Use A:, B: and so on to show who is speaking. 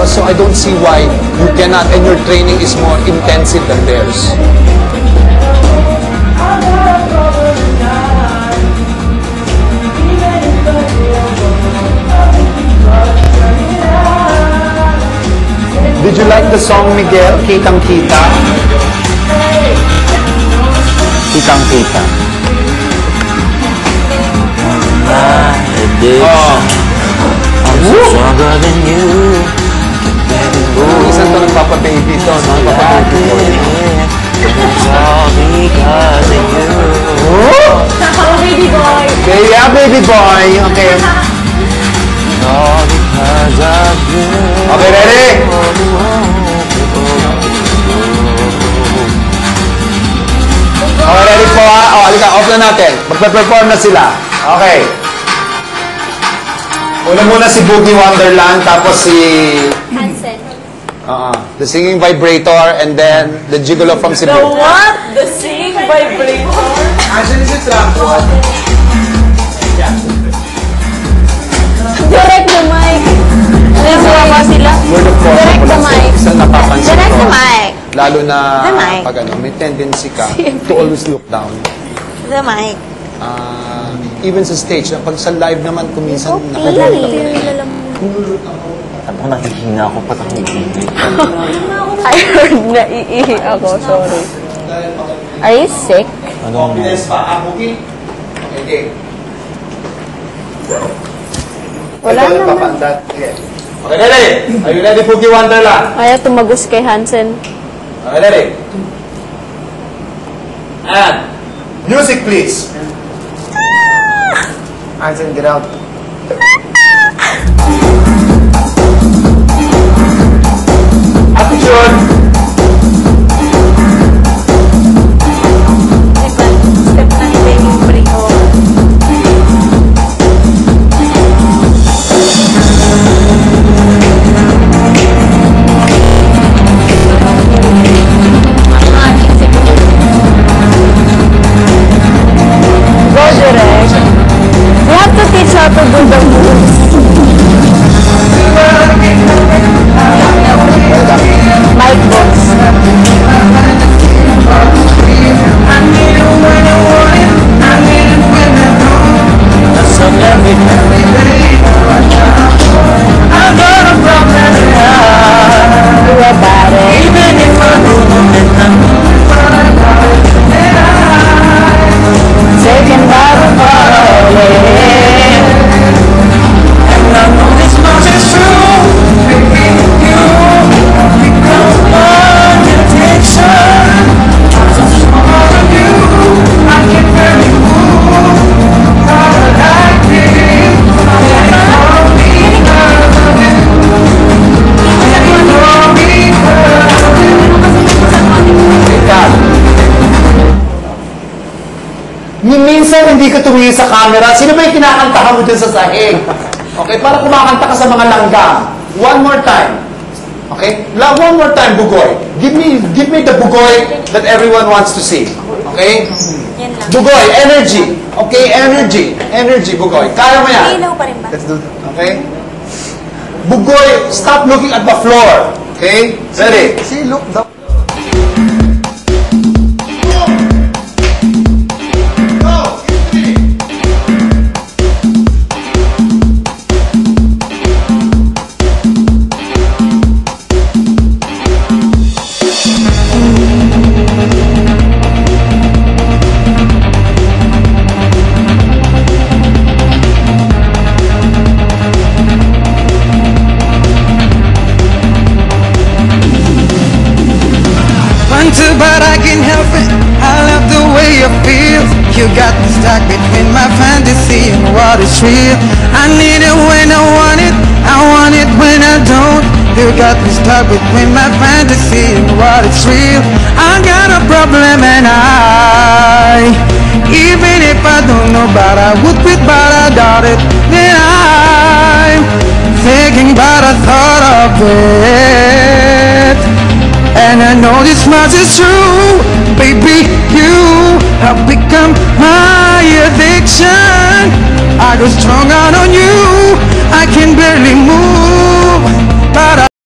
A: So I don't see why you cannot, and your training is more intensive than theirs. Did you like the song, Miguel? Kitang Kita?
B: Kitang kita. Oh. I'm so stronger than you.
A: Isang to nagpapa-baby to. Nagpapa-baby to.
B: It's all because of you.
C: Oh, baby boy.
A: Okay, yeah, baby boy. Okay.
B: All because of you.
A: Okay, ready? Okay, ready po ha? O, halika, off na natin. Magpe-perform na sila. Okay. Una muna si Boogie Wonderland, tapos si...
C: Hansen.
A: The singing vibrator, and then the gigolo from Cebu.
C: The what? The singing vibrator?
A: Actually, si track one.
C: Direct the mic. Nagsawa sila.
A: Word of caution
C: Direct
A: ko
C: the
A: lang
C: mic.
A: sa napapansin
C: Direct
A: ko.
C: the mic.
A: Lalo na
C: The mic.
A: pag ano, may tendency ka to always look down.
C: The mic.
A: Even sa stage, pag sa live naman, kuminsan
B: Ako nakihina ako, patak nag-iingay.
C: I heard na iihi ako, sorry. Are you sick?
B: Ano mo?
A: Okay.
C: Wala naman.
A: Okay, ready? Are you ready, Boogie Wonderland?
C: Ayaw tumagos kay Hansen.
A: Okay, ready? And, music please. Hansen, get out. Attitude.
C: Step na ni Baby Brico. Go direct. You have to teach how to do the moves. Mic box. Do about it. Taken by the falling.
B: And I know this much is true. You become my addiction. So small of you, I can barely move. How I like it. And all because of you. And all because of you.
A: Minsan hindi ka tumingin sa camera. Sino ba yung kinakantahan mo dyan sa sahig? Okay, para kumakanta ka sa mga langgam. One more time. Okay? One more time, Bugoy. Give me the Bugoy that everyone wants to see. Okay?
C: Yan lang.
A: Bugoy, energy. Okay, energy. Energy, Bugoy. Kaya mo yan.
C: Ilaw pa rin ba?
A: Let's do that. Okay? Bugoy, stop looking at the floor. Okay? Ready? See, look down.
D: But I can't help it. I love the way you feel. You got me stuck between my fantasy and what is real. I need it when I want it when I don't. You got me stuck between my fantasy and what is real. I got a problem and even if I don't know, but I would quit, but I doubt it. Then I'm thinking about the thought of it. And I know this much is true, baby, you have become my addiction. I go strong out on you, I can barely move.